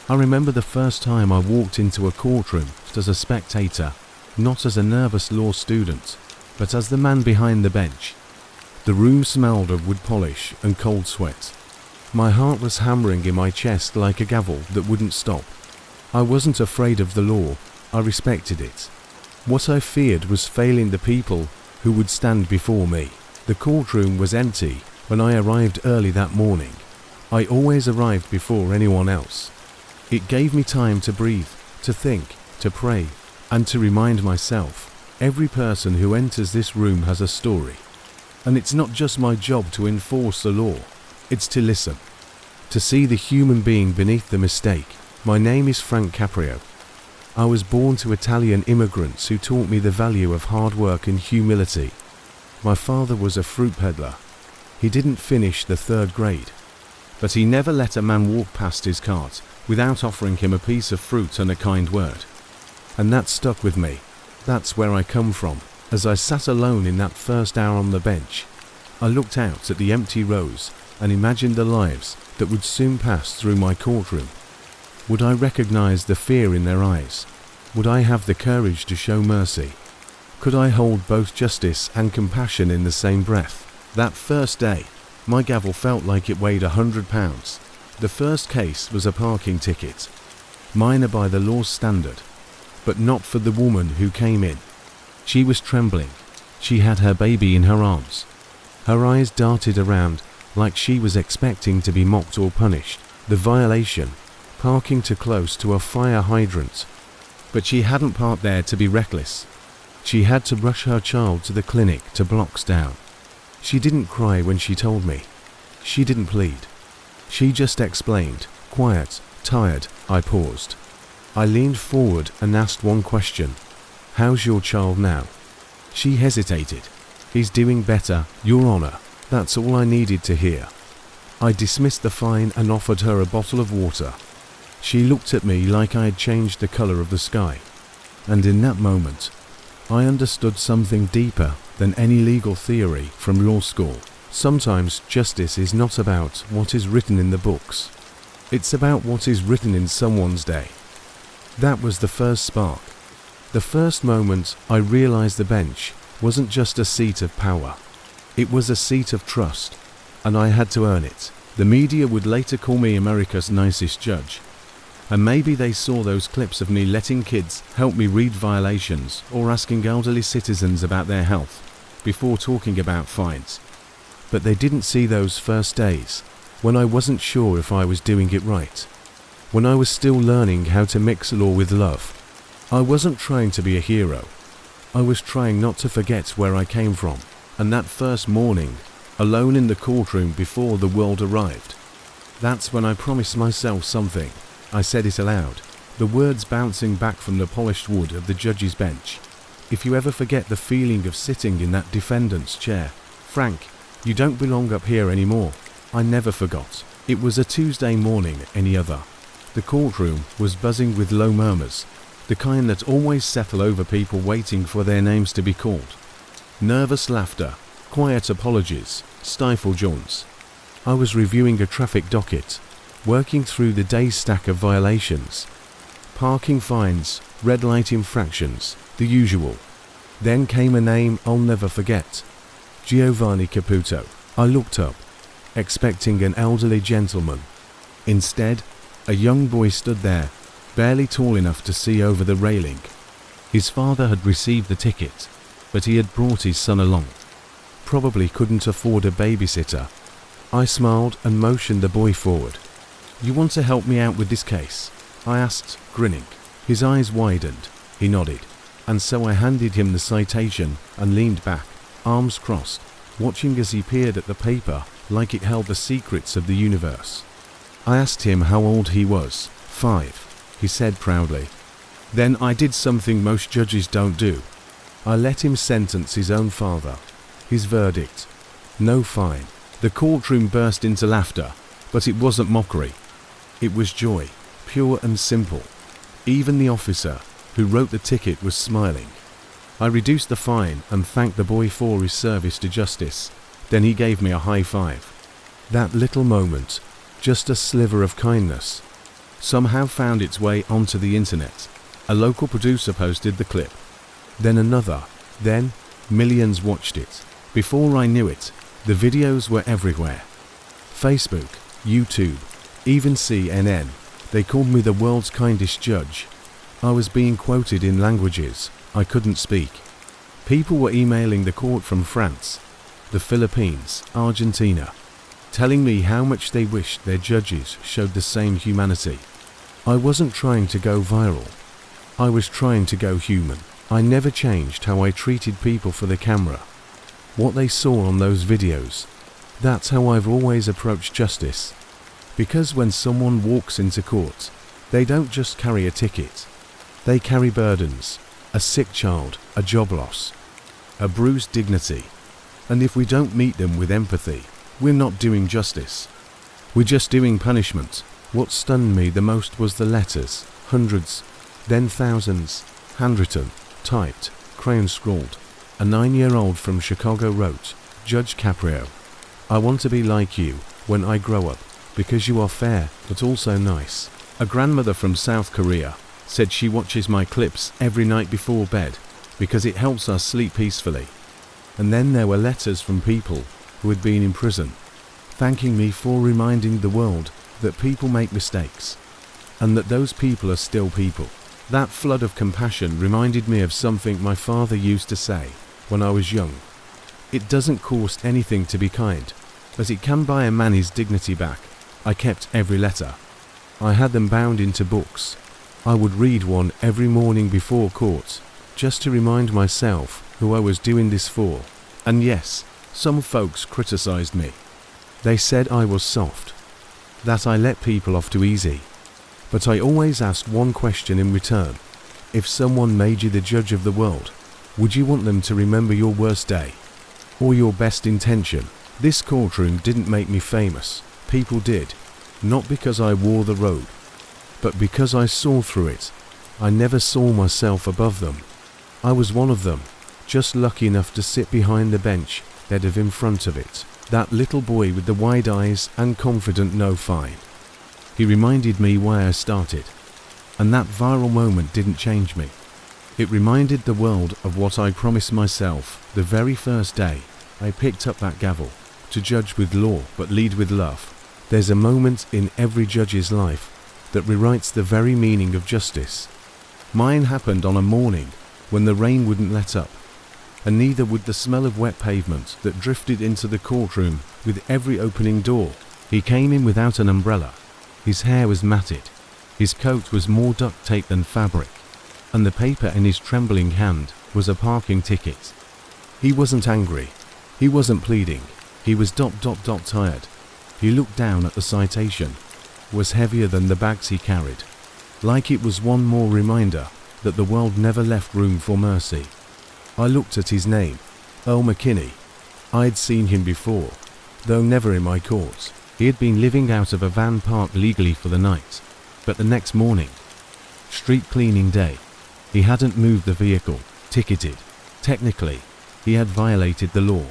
I remember the first time I walked into a courtroom as a spectator, not as a nervous law student, but as the man behind the bench. The room smelled of wood polish and cold sweat. My heart was hammering in my chest like a gavel that wouldn't stop. I wasn't afraid of the law, I respected it. What I feared was failing the people who would stand before me. The courtroom was empty when I arrived early that morning. I always arrived before anyone else. It gave me time to breathe, to think, to pray, and to remind myself, every person who enters this room has a story. And it's not just my job to enforce the law, it's to listen, to see the human being beneath the mistake. My name is Frank Caprio. I was born to Italian immigrants who taught me the value of hard work and humility. My father was a fruit peddler. He didn't finish the 3rd grade, but he never let a man walk past his cart without offering him a piece of fruit and a kind word. And that stuck with me. That's where I come from. As I sat alone in that first hour on the bench, I looked out at the empty rows and imagined the lives that would soon pass through my courtroom. Would I recognize the fear in their eyes? Would I have the courage to show mercy? Could I hold both justice and compassion in the same breath? That first day, my gavel felt like it weighed 100 pounds. The first case was a parking ticket, minor by the law's standard, but not for the woman who came in. She was trembling. She had her baby in her arms. Her eyes darted around like she was expecting to be mocked or punished. The violation, parking too close to a fire hydrant. But she hadn't parked there to be reckless. She had to rush her child to the clinic 2 blocks down. She didn't cry when she told me. She didn't plead. She just explained, quiet, tired. I paused. I leaned forward and asked one question. How's your child now? She hesitated. He's doing better, Your Honor. That's all I needed to hear. I dismissed the fine and offered her a bottle of water. She looked at me like I had changed the color of the sky. And in that moment, I understood something deeper than any legal theory from law school. Sometimes justice is not about what is written in the books. It's about what is written in someone's day. That was the first spark. The first moment I realized the bench wasn't just a seat of power. It was a seat of trust, and I had to earn it. The media would later call me America's nicest judge. And maybe they saw those clips of me letting kids help me read violations or asking elderly citizens about their health before talking about fines. But they didn't see those first days when I wasn't sure if I was doing it right. When I was still learning how to mix law with love. I wasn't trying to be a hero. I was trying not to forget where I came from. And that first morning, alone in the courtroom before the world arrived, that's when I promised myself something. I said it aloud, the words bouncing back from the polished wood of the judge's bench. If you ever forget the feeling of sitting in that defendant's chair, Frank, you don't belong up here anymore. I never forgot. It was a Tuesday morning, any other. The courtroom was buzzing with low murmurs, the kind that always settle over people waiting for their names to be called. Nervous laughter, quiet apologies, stifled yawns. I was reviewing a traffic docket, working through the day's stack of violations. Parking fines, red light infractions, the usual. Then came a name I'll never forget. Giovanni Caputo. I looked up, expecting an elderly gentleman. Instead, a young boy stood there, barely tall enough to see over the railing. His father had received the ticket, but he had brought his son along. Probably couldn't afford a babysitter. I smiled and motioned the boy forward. You want to help me out with this case? I asked, grinning. His eyes widened. He nodded. And so I handed him the citation and leaned back, arms crossed, watching as he peered at the paper like it held the secrets of the universe. I asked him how old he was. 5, he said proudly. Then I did something most judges don't do. I let him sentence his own father. His verdict: no fine. The courtroom burst into laughter, but it wasn't mockery. It was joy, pure and simple. Even the officer who wrote the ticket was smiling. I reduced the fine and thanked the boy for his service to justice. Then he gave me a high five. That little moment, just a sliver of kindness, somehow found its way onto the internet. A local producer posted the clip. Then another. Then, millions watched it. Before I knew it, the videos were everywhere. Facebook, YouTube, even CNN. They called me the world's kindest judge. I was being quoted in languages I couldn't speak. People were emailing the court from France, the Philippines, Argentina, telling me how much they wished their judges showed the same humanity. I wasn't trying to go viral. I was trying to go human. I never changed how I treated people for the camera. What they saw on those videos, that's how I've always approached justice. Because when someone walks into court, they don't just carry a ticket. They carry burdens, a sick child, a job loss, a bruised dignity. And if we don't meet them with empathy, we're not doing justice. We're just doing punishment. What stunned me the most was the letters, hundreds, then thousands, handwritten, typed, crayon scrawled. A 9-year-old from Chicago wrote, "Judge Caprio, I want to be like you when I grow up, because you are fair but also nice." A grandmother from South Korea said she watches my clips every night before bed because it helps us sleep peacefully. And then there were letters from people who had been in prison, thanking me for reminding the world that people make mistakes, and that those people are still people. That flood of compassion reminded me of something my father used to say when I was young. It doesn't cost anything to be kind, but it can buy a man his dignity back. I kept every letter. I had them bound into books. I would read one every morning before court, just to remind myself who I was doing this for. And yes, some folks criticized me. They said I was soft, that I let people off too easy. But I always asked one question in return. If someone made you the judge of the world, would you want them to remember your worst day or your best intention? This courtroom didn't make me famous. People did, not because I wore the robe, but because I saw through it. I never saw myself above them. I was one of them, just lucky enough to sit behind the bench instead of in front of it. That little boy with the wide eyes and confident no fine. He reminded me why I started, and that viral moment didn't change me. It reminded the world of what I promised myself the very first day I picked up that gavel, to judge with law but lead with love. There's a moment in every judge's life that rewrites the very meaning of justice. Mine happened on a morning when the rain wouldn't let up, and neither would the smell of wet pavement that drifted into the courtroom with every opening door. He came in without an umbrella. His hair was matted. His coat was more duct tape than fabric, and the paper in his trembling hand was a parking ticket. He wasn't angry. He wasn't pleading. He was tired. He looked down at the citation. Was heavier than the bags he carried, like it was one more reminder that the world never left room for mercy. I looked at his name, Earl McKinney. I'd seen him before, though never in my court. He had been living out of a van parked legally for the night, but the next morning, street cleaning day, he hadn't moved the vehicle, ticketed. Technically, he had violated the law,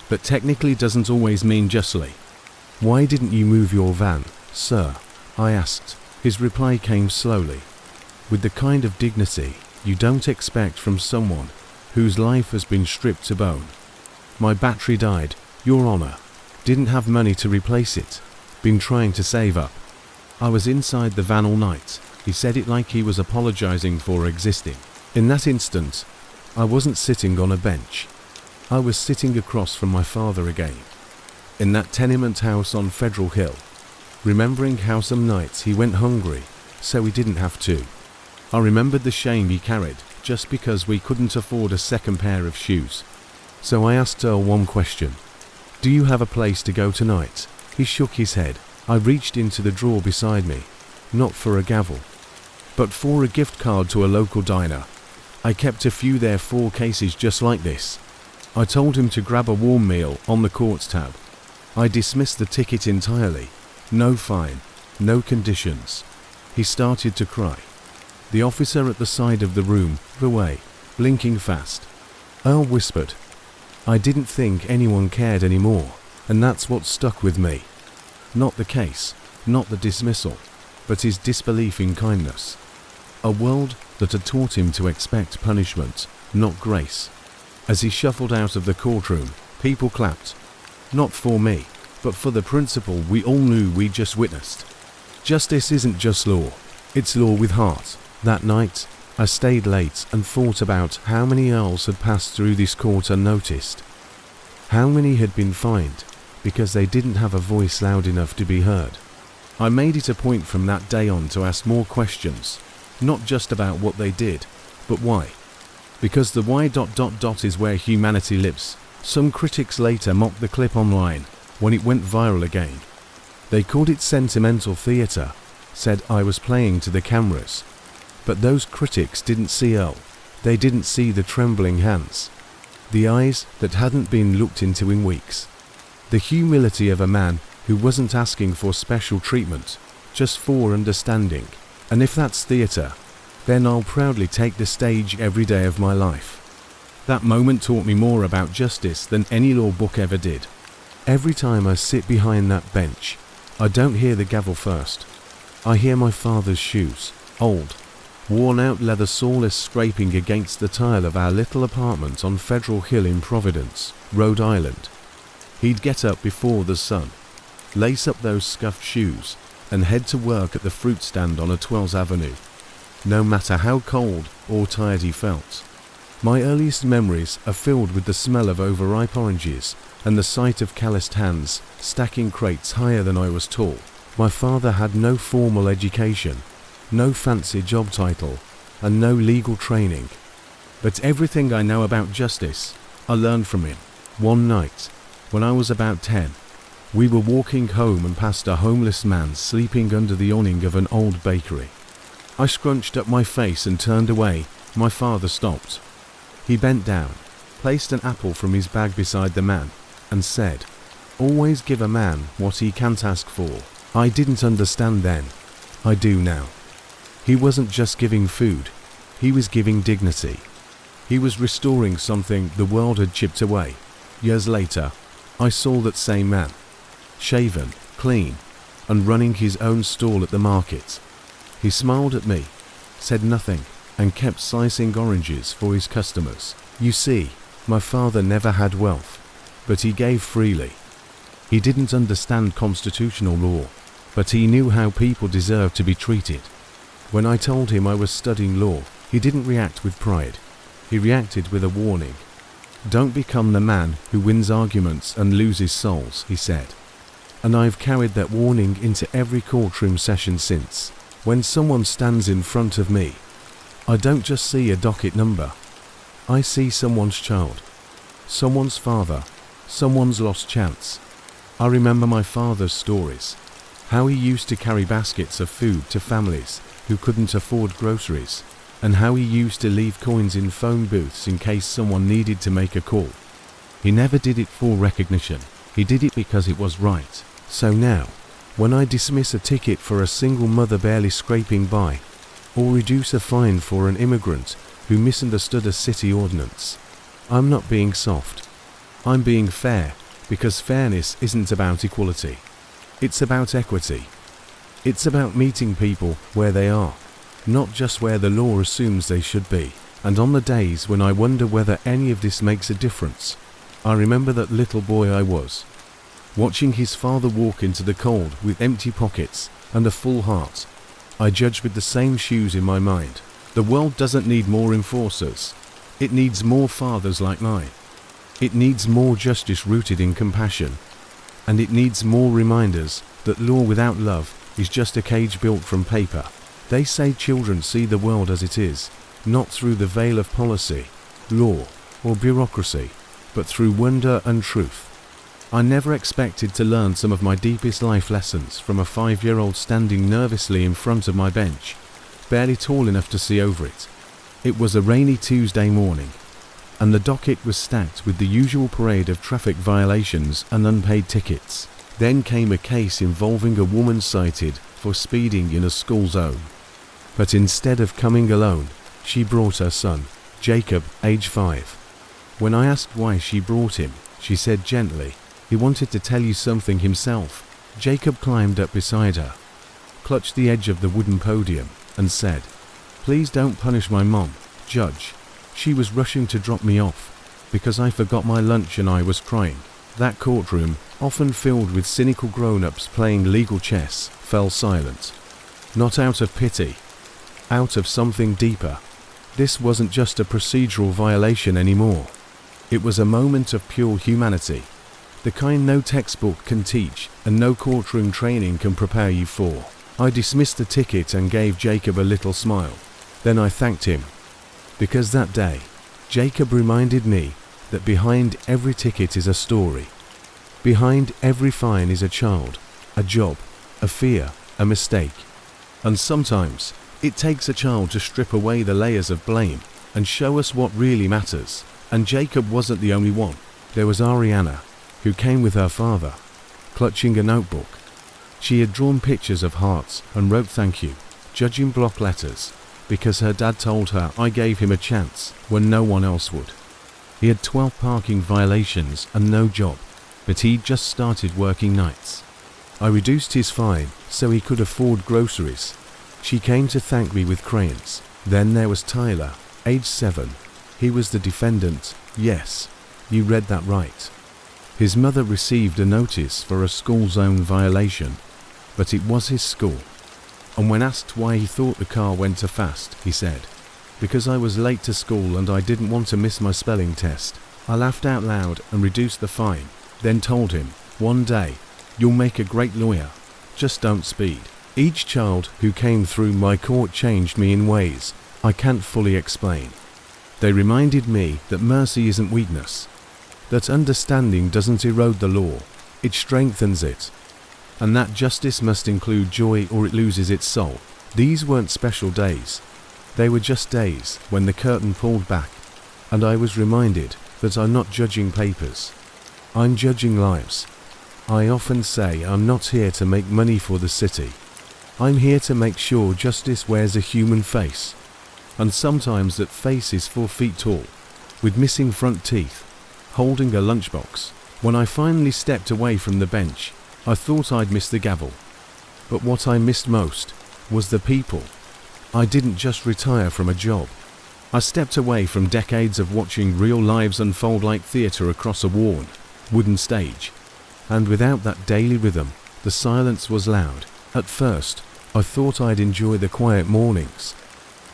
but technically doesn't always mean justly. "Why didn't you move your van, sir?" I asked. His reply came slowly, with the kind of dignity you don't expect from someone whose life has been stripped to bone. "My battery died, Your Honor. Didn't have money to replace it. Been trying to save up." I was inside the van all night. He said it like he was apologizing for existing. In that instant, I wasn't sitting on a bench. I was sitting across from my father again, in that tenement house on Federal Hill, remembering how some nights he went hungry so he didn't have to. I remembered the shame he carried just because we couldn't afford a second pair of shoes. So I asked Earl one question. "Do you have a place to go tonight?" He shook his head. I reached into the drawer beside me, not for a gavel, but for a gift card to a local diner. I kept a few there for cases just like this. I told him to grab a warm meal on the courts tab. I dismissed the ticket entirely. No fine, no conditions. He started to cry. The officer at the side of the room moved away, blinking fast. Earl whispered. I didn't think anyone cared anymore, and that's what stuck with me. Not the case, not the dismissal, but his disbelief in kindness. A world that had taught him to expect punishment, not grace. As he shuffled out of the courtroom, people clapped. Not for me, but for the principle we all knew we just witnessed. Justice isn't just law, it's law with heart. That night, I stayed late and thought about how many earls had passed through this court unnoticed. How many had been fined because they didn't have a voice loud enough to be heard. I made it a point from that day on to ask more questions, not just about what they did, but why. Because the why ... is where humanity lives. Some critics later mocked the clip online when it went viral again. They called it sentimental theatre, said I was playing to the cameras. But those critics didn't see Earl. They didn't see the trembling hands, the eyes that hadn't been looked into in weeks, the humility of a man who wasn't asking for special treatment, just for understanding. And if that's theatre, then I'll proudly take the stage every day of my life. That moment taught me more about justice than any law book ever did. Every time I sit behind that bench, I don't hear the gavel first. I hear my father's shoes, old, worn-out leather sawless scraping against the tile of our little apartment on Federal Hill in Providence, Rhode Island. He'd get up before the sun, lace up those scuffed shoes, and head to work at the fruit stand on a 12th Avenue, no matter how cold or tired he felt. My earliest memories are filled with the smell of overripe oranges and the sight of calloused hands stacking crates higher than I was tall. My father had no formal education, no fancy job title, and no legal training. But everything I know about justice, I learned from him. One night, when I was about 10, we were walking home and passed a homeless man sleeping under the awning of an old bakery. I scrunched up my face and turned away. My father stopped. He bent down, placed an apple from his bag beside the man, and said, "Always give a man what he can't ask for." I didn't understand then. I do now. He wasn't just giving food, he was giving dignity. He was restoring something the world had chipped away. Years later, I saw that same man, shaven, clean, and running his own stall at the market. He smiled at me, said nothing, and kept slicing oranges for his customers. You see, my father never had wealth, but he gave freely. He didn't understand constitutional law, but he knew how people deserved to be treated. When I told him I was studying law, he didn't react with pride. He reacted with a warning. "Don't become the man who wins arguments and loses souls," he said. And I've carried that warning into every courtroom session since. When someone stands in front of me, I don't just see a docket number. I see someone's child, someone's father, someone's lost chance. I remember my father's stories, how he used to carry baskets of food to families who couldn't afford groceries, and how he used to leave coins in phone booths in case someone needed to make a call. He never did it for recognition, he did it because it was right. So now, when I dismiss a ticket for a single mother barely scraping by, or reduce a fine for an immigrant who misunderstood a city ordinance, I'm not being soft. I'm being fair, because fairness isn't about equality. It's about equity. It's about meeting people where they are, not just where the law assumes they should be. And on the days when I wonder whether any of this makes a difference, I remember that little boy I was, watching his father walk into the cold with empty pockets and a full heart. I judge with the same shoes in my mind. The world doesn't need more enforcers. It needs more fathers like mine. It needs more justice rooted in compassion. And it needs more reminders that law without love is just a cage built from paper. They say children see the world as it is, not through the veil of policy, law, or bureaucracy, but through wonder and truth. I never expected to learn some of my deepest life lessons from a 5-year-old standing nervously in front of my bench, barely tall enough to see over it. It was a rainy Tuesday morning, and the docket was stacked with the usual parade of traffic violations and unpaid tickets. Then came a case involving a woman cited for speeding in a school zone. But instead of coming alone, she brought her son, Jacob, age 5. When I asked why she brought him, she said gently, "He wanted to tell you something himself." Jacob climbed up beside her, clutched the edge of the wooden podium, and said, "Please don't punish my mom, Judge. She was rushing to drop me off because I forgot my lunch and I was crying." That courtroom, often filled with cynical grown-ups playing legal chess, fell silent. Not out of pity, out of something deeper. This wasn't just a procedural violation anymore. It was a moment of pure humanity, the kind no textbook can teach and no courtroom training can prepare you for. I dismissed the ticket and gave Jacob a little smile. Then I thanked him. Because that day, Jacob reminded me that behind every ticket is a story. Behind every fine is a child, a job, a fear, a mistake. And sometimes, it takes a child to strip away the layers of blame and show us what really matters. And Jacob wasn't the only one. There was Ariana, who came with her father, clutching a notebook. She had drawn pictures of hearts and wrote "thank you," Judge in block letters, because her dad told her I gave him a chance when no one else would. He had 12 parking violations and no job, but he'd just started working nights. I reduced his fine so he could afford groceries. She came to thank me with crayons. Then there was Tyler, age 7. He was the defendant. Yes, you read that right. His mother received a notice for a school zone violation, but it was his school. And when asked why he thought the car went too fast, he said, "Because I was late to school and I didn't want to miss my spelling test." I laughed out loud and reduced the fine, then told him, "One day, you'll make a great lawyer. Just don't speed." Each child who came through my court changed me in ways I can't fully explain. They reminded me that mercy isn't weakness, that understanding doesn't erode the law, it strengthens it, and that justice must include joy or it loses its soul. These weren't special days. They were just days when the curtain pulled back, and I was reminded that I'm not judging papers. I'm judging lives. I often say I'm not here to make money for the city. I'm here to make sure justice wears a human face. And sometimes that face is 4 feet tall, with missing front teeth, holding a lunchbox. When I finally stepped away from the bench, I thought I'd missed the gavel. But what I missed most was the people. I didn't just retire from a job. I stepped away from decades of watching real lives unfold like theatre across a worn, wooden stage. And without that daily rhythm, the silence was loud. At first, I thought I'd enjoy the quiet mornings.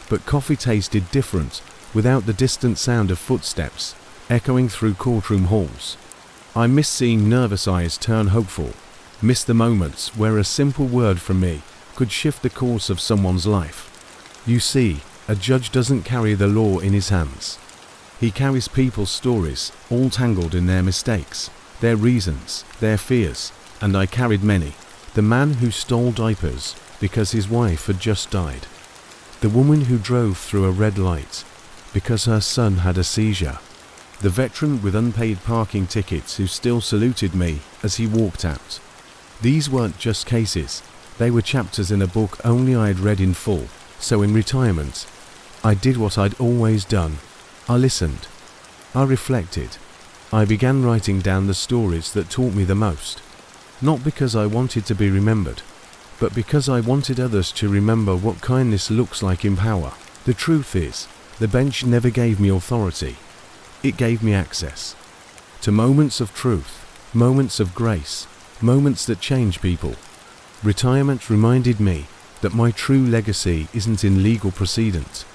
But coffee tasted different without the distant sound of footsteps echoing through courtroom halls. I missed seeing nervous eyes turn hopeful, missed the moments where a simple word from me could shift the course of someone's life. You see, a judge doesn't carry the law in his hands. He carries people's stories, all tangled in their mistakes, their reasons, their fears, and I carried many. The man who stole diapers because his wife had just died. The woman who drove through a red light because her son had a seizure. The veteran with unpaid parking tickets who still saluted me as he walked out. These weren't just cases, they were chapters in a book only I'd read in full. So in retirement, I did what I'd always done. I listened. I reflected. I began writing down the stories that taught me the most. Not because I wanted to be remembered, but because I wanted others to remember what kindness looks like in power. The truth is, the bench never gave me authority. It gave me access to moments of truth, moments of grace, moments that change people. Retirement reminded me that my true legacy isn't in legal precedent.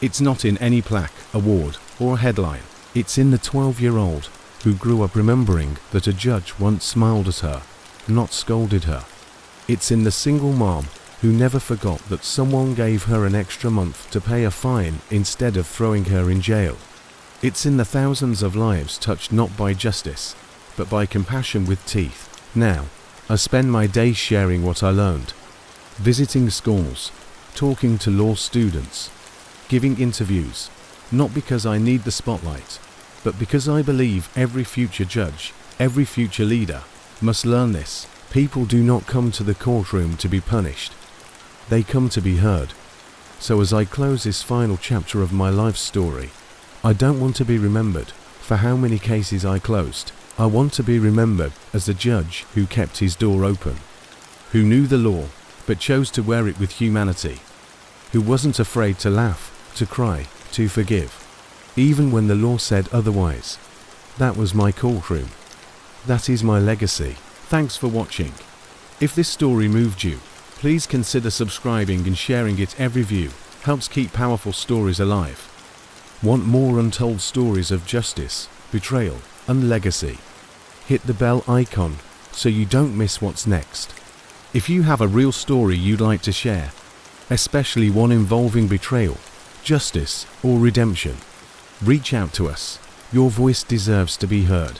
It's not in any plaque, award, or headline. It's in the 12-year-old who grew up remembering that a judge once smiled at her, not scolded her. It's in the single mom who never forgot that someone gave her an extra month to pay a fine instead of throwing her in jail. It's in the thousands of lives touched not by justice, but by compassion with teeth. Now, I spend my days sharing what I learned, visiting schools, talking to law students, giving interviews, not because I need the spotlight, but because I believe every future judge, every future leader, must learn this. People do not come to the courtroom to be punished. They come to be heard. So as I close this final chapter of my life story, I don't want to be remembered for how many cases I closed. I want to be remembered as the judge who kept his door open, who knew the law, but chose to wear it with humanity, who wasn't afraid to laugh, to cry, to forgive, even when the law said otherwise. That was my courtroom. That is my legacy. Thanks for watching. If this story moved you, please consider subscribing and sharing it. Every view helps keep powerful stories alive. Want more untold stories of justice, betrayal, and legacy? Hit the bell icon so you don't miss what's next. If you have a real story you'd like to share, especially one involving betrayal, justice, or redemption, reach out to us. Your voice deserves to be heard.